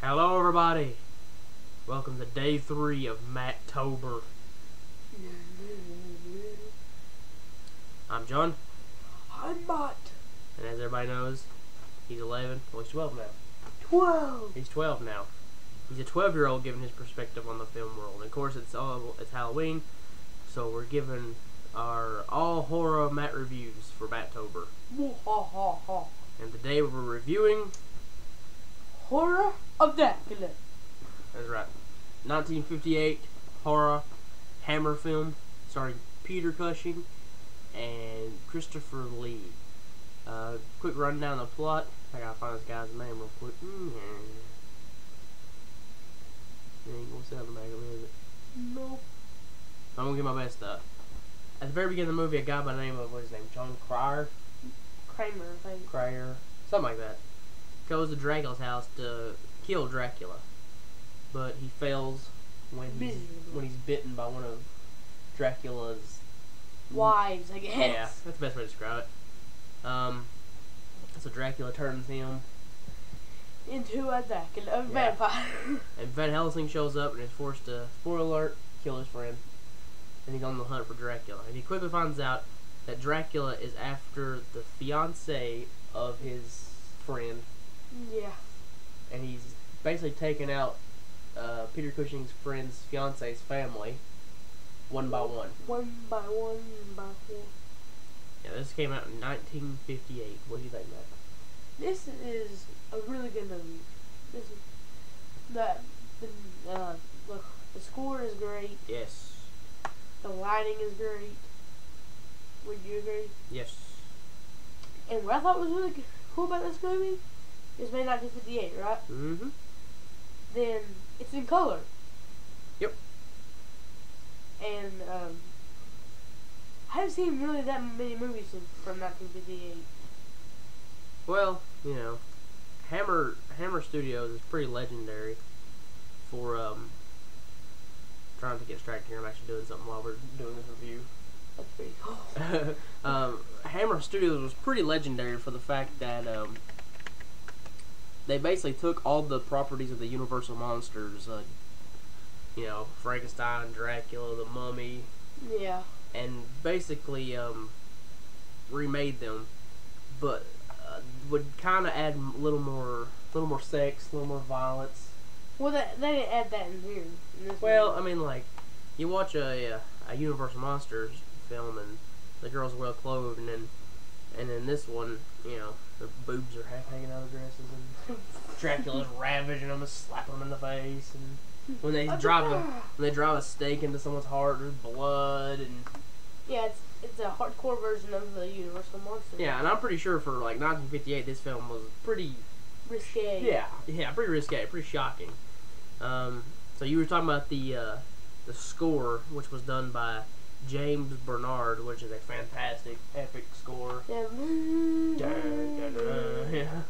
Hello everybody, welcome to day 3 of Mattober. I'm John. I'm Matt. And as everybody knows, he's 11, well he's 12 now. 12. He's 12 now. He's a 12-year-old giving his perspective on the film world. And of course it's Halloween, so we're giving our all horror Matt reviews for Mattober. And today we're reviewing Horror of Dracula. That's right. 1958 horror Hammer film starring Peter Cushing and Christopher Lee. Quick rundown of the plot. I gotta find this guy's name real quick. It ain't gonna sound the back of it, is it? Nope. I'm gonna get my best up. At the very beginning of the movie, a guy by the name of, what's his name? John Cryer? Kramer, I think. Cryer. Something like that. Goes to Dracula's house to kill Dracula. But he fails when he's bitten by one of Dracula's wives, I guess. Yeah, that's the best way to describe it. So Dracula turns him into a Dracula, a vampire. And Van Helsing shows up and is forced to, spoiler alert, kill his friend. And he's on the hunt for Dracula. And he quickly finds out that Dracula is after the fiancée of his friend. Yeah. And he's basically taken out Peter Cushing's friend's fiance's family one by one. One by one by one. Yeah, this came out in 1958. What do you think, Matt? This is a really good movie. This is look, the score is great. Yes. The lighting is great. Would you agree? Yes. And what I thought was really cool about this movie, it was made in 1958, right? Mm-hmm. Then it's in color. Yep. And I haven't seen really that many movies from 1958. Well, you know, Hammer Studios is pretty legendary for trying to get distracted here. I'm actually doing something while we're doing this review. That's pretty cool. Hammer Studios was pretty legendary for the fact that they basically took all the properties of the Universal monsters, you know, Frankenstein, Dracula, the Mummy, yeah, and basically remade them, but would kind of add a little more sex, a little more violence. Well, they didn't add that in here. Well, I mean, like, you watch a Universal Monsters film and the girl's well clothed, and then this one, you know, their boobs are half hanging out of the dresses, and Dracula's ravaging them and slapping them in the face, and when they drive a stake into someone's heart, there's blood, and yeah, it's a hardcore version of the Universal Monsters. Yeah, and I'm pretty sure for like 1958, this film was pretty risque. Yeah, pretty risque, pretty shocking. So you were talking about the score, which was done by James Bernard, which is a fantastic, epic score. Yeah. Yeah.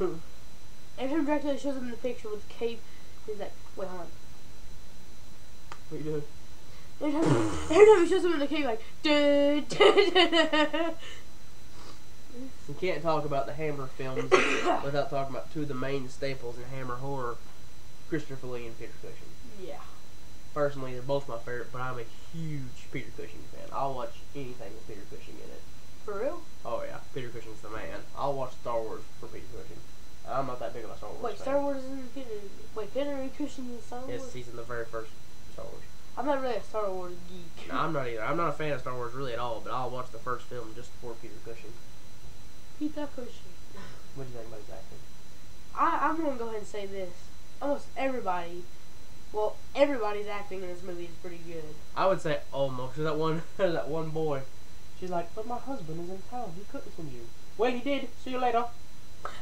Every time Dracula shows up in the picture with the cape, he's like, wait, hold on. What are you doing? Every time he shows up in the cape, like, You can't talk about the Hammer films without talking about two of the main staples in Hammer horror, Christopher Lee and Peter Cushing. Yeah. Personally, they're both my favorite, but I'm a huge Peter Cushing fan. I'll watch anything with Peter Cushing in it. For real? Oh yeah, Peter Cushing's the man. I'll watch Star Wars for Peter Cushing. I'm not that big of a Star Wars fan. Wait, Star Wars isn't Peter... Wait, Peter Cushing in Star Wars? Yes, he's in the very first Star Wars. I'm not really a Star Wars geek. No, I'm not either. I'm not a fan of Star Wars really at all, but I'll watch the first film just for Peter Cushing. Peter Cushing. What do you think about his acting? I'm going to go ahead and say this. Almost everybody Well, everybody's acting in this movie is pretty good. I would say almost. There's that one boy. She's like, but my husband is in town. He couldn't send you. Well, he did. See you later.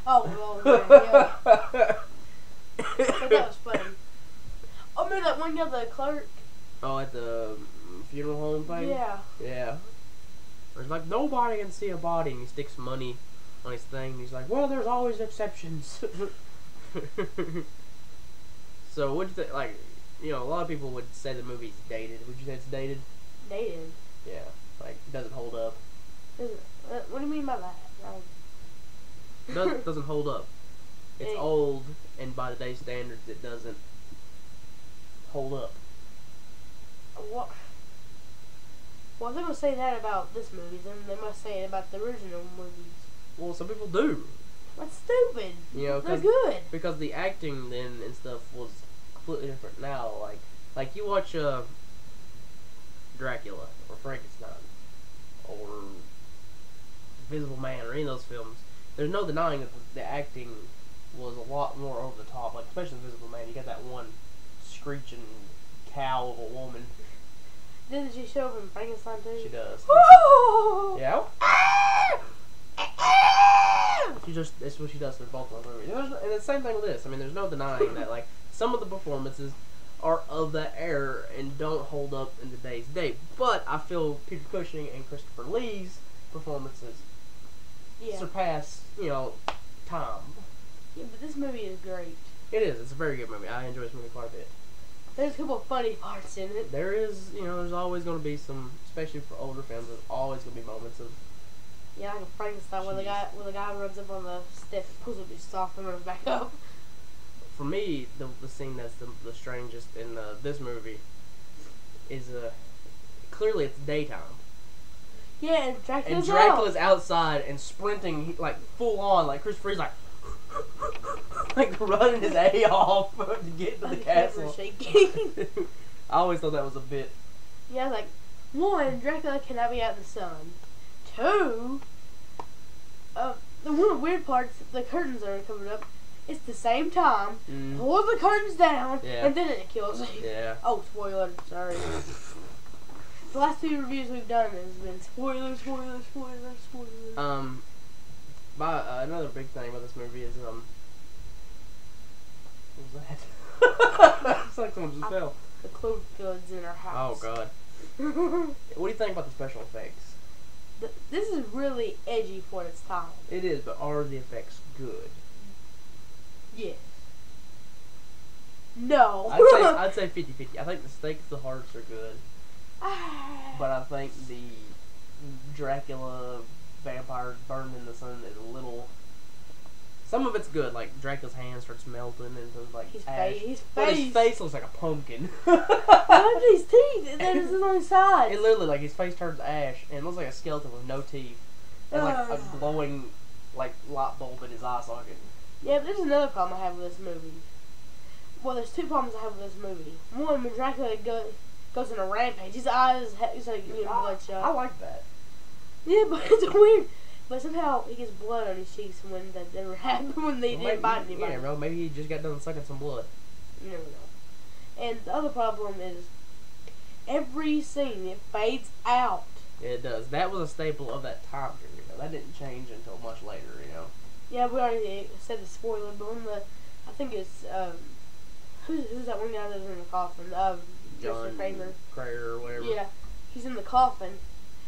Oh, well, yeah. But that was funny. Oh, remember that one guy, the clerk? Oh, at the funeral home thing? Yeah. Yeah. It's like, nobody can see a body, and he sticks money on his thing, and he's like, well, there's always exceptions. So, what'd you think? Like, you know, a lot of people would say the movie's dated. Would you say it's dated? Dated. Yeah. Like, it doesn't hold up. What do you mean by that? Doesn't hold up. It's old, and by today's standards, it doesn't hold up. What? Well, if they're gonna say that about this movie, then they must say it about the original movies. Well, some people do. That's stupid. You know, they're good. Because the acting then and stuff was completely different now. Like you watch Dracula or Frankenstein or Invisible Man or any of those films. There's no denying that the acting was a lot more over the top. Like especially Invisible Man, you got that one screeching cow of a woman. Didn't she show up in Frankenstein too? She does. Woo! Yeah. That's what she does for both of those movies. And the same thing with this. I mean, there's no denying that like some of the performances are of that era and don't hold up in today's day. But I feel Peter Cushing and Christopher Lee's performances surpass, you know, time. Yeah, but this movie is great. It is. It's a very good movie. I enjoy this movie quite a bit. There's a couple of funny parts in it. There is, you know, there's always going to be some, especially for older films, there's always going to be moments of. Yeah, like a Frankenstein where the guy runs up on the steps, pulls up his sock and runs back up. For me, the scene that's the strangest in this movie is clearly it's daytime. Yeah, and Dracula's outside and sprinting like full on, like Christopher's like like running his A off to get to the castle. I always thought that was a bit. Yeah, like one, Dracula cannot be out in the sun. Two, one of the weird parts, the curtains are covered up. It's the same time. Pull the curtains down, and then it kills you. Yeah. Oh, spoiler! Sorry. The last 2 reviews we've done has been spoilers. Another big thing about this movie is what was that? It's like someone just fell. The Cloverfield's in our house. Oh God. What do you think about the special effects? This is really edgy for its time. It is, but are the effects good? Yes. No. I'd say 50-50. I think the stakes, the hearts are good. But I think the Dracula vampire burned in the sun is a little. Some of it's good, like Dracula's hand starts melting into like his ash. His but his face looks like a pumpkin. Look at his teeth. That is on his side. It literally like his face turns ash and it looks like a skeleton with no teeth and like a glowing like light bulb in his eye socket. Yeah, but there's another problem I have with this movie. Well, there's 2 problems I have with this movie. One, when Dracula goes on a rampage, his eyes he's like bloodshot. I like that. Yeah, but it's weird. But somehow he gets blood on his cheeks when that never happened when they didn't bite anybody. Yeah, bro. Maybe he just got done sucking some blood. You never know. And the other problem is every scene it fades out. Yeah, it does. That was a staple of that time period. That didn't change until much later. You know. Yeah, we already said the spoiler, but when I think it's who's that one guy that was in the coffin? John Kramer. Kramer or whatever. Yeah, he's in the coffin,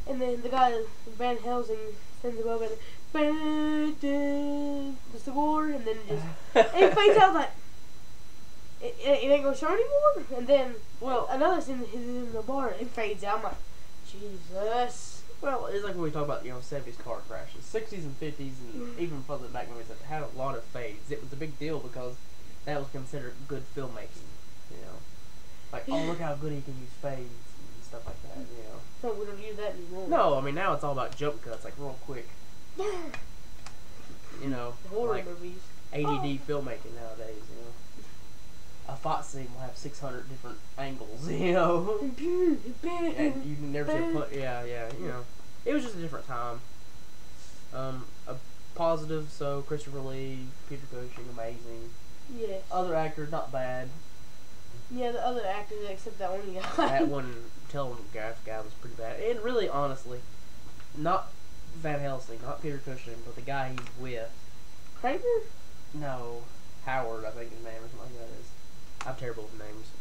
and then the guy Van Helsing stands above it, the score, and then it just and it fades out like it ain't gonna show anymore. And then another scene he's in the bar, it fades out. I'm like, Jesus. Well, it's like when we talk about 70s car crashes, 60s and 50s, and even further back movies that had a lot of fades. It was a big deal because that was considered good filmmaking. You know, like look how good he can use fades and stuff like that. You know. No, we don't use that anymore. No, I mean now it's all about jump cuts, like real quick. You know, horror like movies. ADD filmmaking nowadays. You know, a fight scene will have 600 different angles. You know, and you can never see a punch. Yeah, you know, it was just a different time. A positive, so Christopher Lee, Peter Cushing, amazing. Yes. Other actors, not bad. Yeah, the other actors except that one guy. That one telegraph guy was pretty bad. And really, honestly, not Van Helsing, not Peter Cushing, but the guy he's with. Kramer? No, Howard, I think his name or something like that is. I'm terrible with names.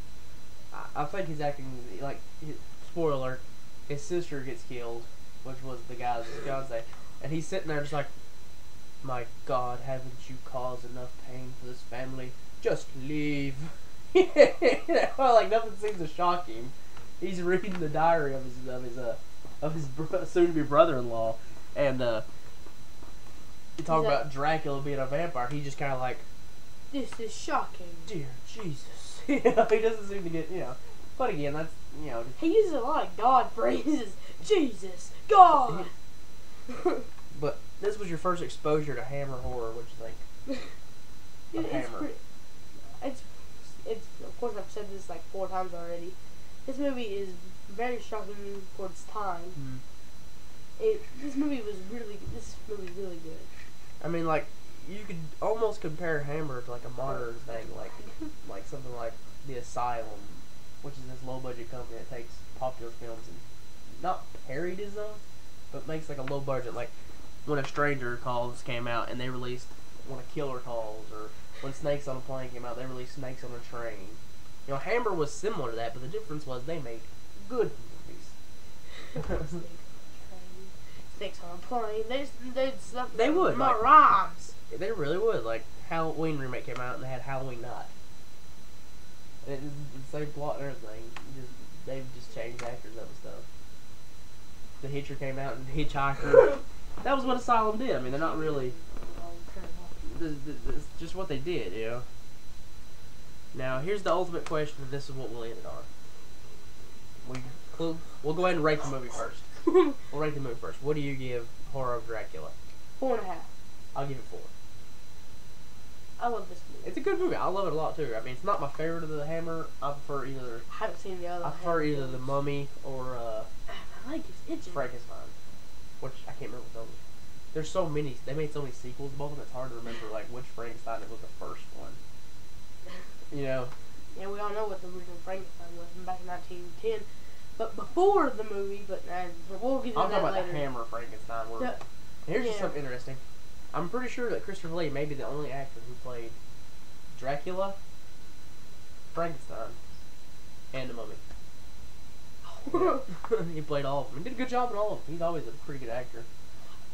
I think he's acting like, spoiler alert, his sister gets killed, which was the guy's fiance, and he's sitting there just like, my God, haven't you caused enough pain for this family? Just leave. Well, like nothing seems to shock him. He's reading the diary of his soon-to-be brother-in-law, and you talk about Dracula being a vampire. He just kind of like, this is shocking. Dear Jesus. He doesn't seem to get, But again, that's, He uses a lot of God phrases. Jesus, God. But this was your first exposure to Hammer horror, which is like Hammer. It's of course I've said this like 4 times already. This movie is very shocking for its time. This movie was really good. I mean, like, you could almost compare Hammer to like a modern thing, like something like The Asylum, which is this low budget company that takes popular films and not parodies them, but makes like a low budget, like When a Stranger Calls came out and they released When a Killer Calls, or when Snakes on a Plane came out, they released Snakes on a Train. Hammer was similar to that, but the difference was they made good movies. Snakes on a Plane. They would. Like, rhymes. They really would. Like, Halloween remake came out and they had Halloween Night. It's the same plot and everything. They've just changed actors up and stuff. The Hitcher came out and Hitchhiker. That was what Asylum did. I mean, they're not really. It's just what they did, Now, here's the ultimate question, and this is what we'll end it on. We'll go ahead and rate the movie first. We'll rate the movie first. What do you give Horror of Dracula? 4.5. I'll give it 4. I love this movie. It's a good movie. I love it a lot too. I mean, it's not my favorite of the Hammer. I prefer either. I haven't seen the other. I prefer either films. The Mummy or I like his itching. Frankenstein, which I can't remember what those. There's so many. They made so many sequels. Both of them. It's hard to remember like which Frankenstein was the first one. Yeah, we all know what the original Frankenstein was from back in 1910, but before the movie. But we'll get into that later. I'm talking about the Hammer Frankenstein. Here's just something interesting. I'm pretty sure that Christopher Lee may be the only actor who played Dracula, Frankenstein, and the Mummy. He played all of them. He did a good job in all of them. He's always a pretty good actor. I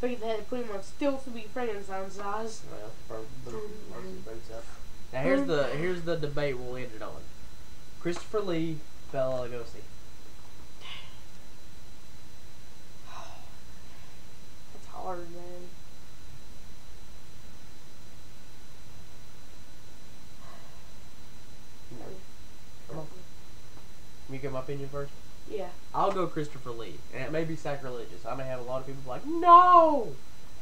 figured they had to put him on stilts to be Frankenstein size. Well, boots up. Now here's the debate we'll end it on. Christopher Lee, Bela Lugosi. That's hard, man. Come on. Can you get my opinion first? Yeah. I'll go Christopher Lee, and it may be sacrilegious. I may have a lot of people like, no!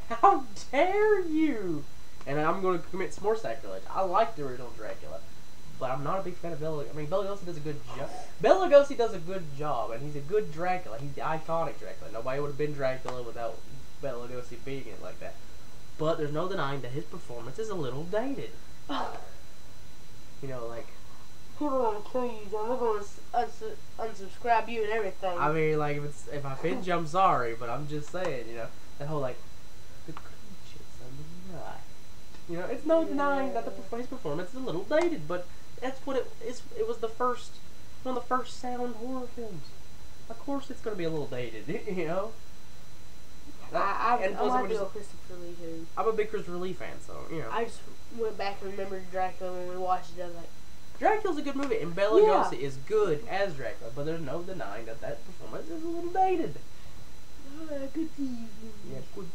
How dare you! And I'm going to commit some more sacrilege. I like the original Dracula, but I'm not a big fan of Bela. I mean, Bela Lugosi does a good job. Bela Lugosi does a good job, and he's a good Dracula. He's the iconic Dracula. Nobody would have been Dracula without Bela Lugosi being it like that. But there's no denying that his performance is a little dated. Like... People want to kill you, John. They're going to unsubscribe you and everything. I mean, like, if I offend you, I'm sorry, but I'm just saying, that whole, like, the creatures on the night. It's no denying that his performance is a little dated, but that's what it is. It was one of the first sound horror films. Of course it's going to be a little dated, I like Christopher Lee, too. I'm a big Christopher Lee fan, so, I just went back and remembered Dracula when we watched it. I was like, Dracula's a good movie, and Bela Lugosi is good as Dracula, but there's no denying that performance is a little dated. Good to you. Yeah, good,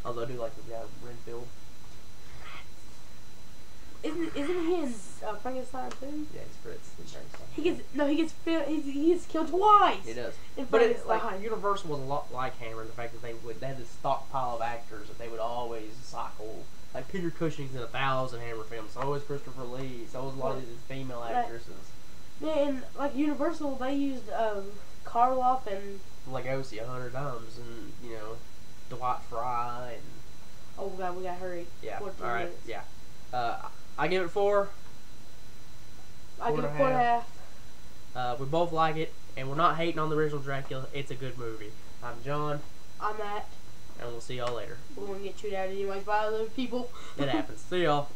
Although I do like the guy Renfield. Isn't he in Frankenstein too? Yeah, he's Fritz in Frankenstein. He gets killed twice. He does. But it's like Universal was a lot like Hammer in the fact that they had this stockpile of actors that they would always cycle. Like Peter Cushing's in 1,000 Hammer films. So is Christopher Lee. So is a lot of these female actresses. Yeah, and like Universal, they used Karloff and Lugosi 100 times, and Dwight Fry and. Oh God, we gotta hurry. Yeah. All right. Minutes. Yeah. I give it 4. I give it 4.5. We both like it, and we're not hating on the original Dracula. It's a good movie. I'm John. I'm Matt. And we'll see y'all later. We're gonna get chewed out anyways by other people. It happens. See y'all.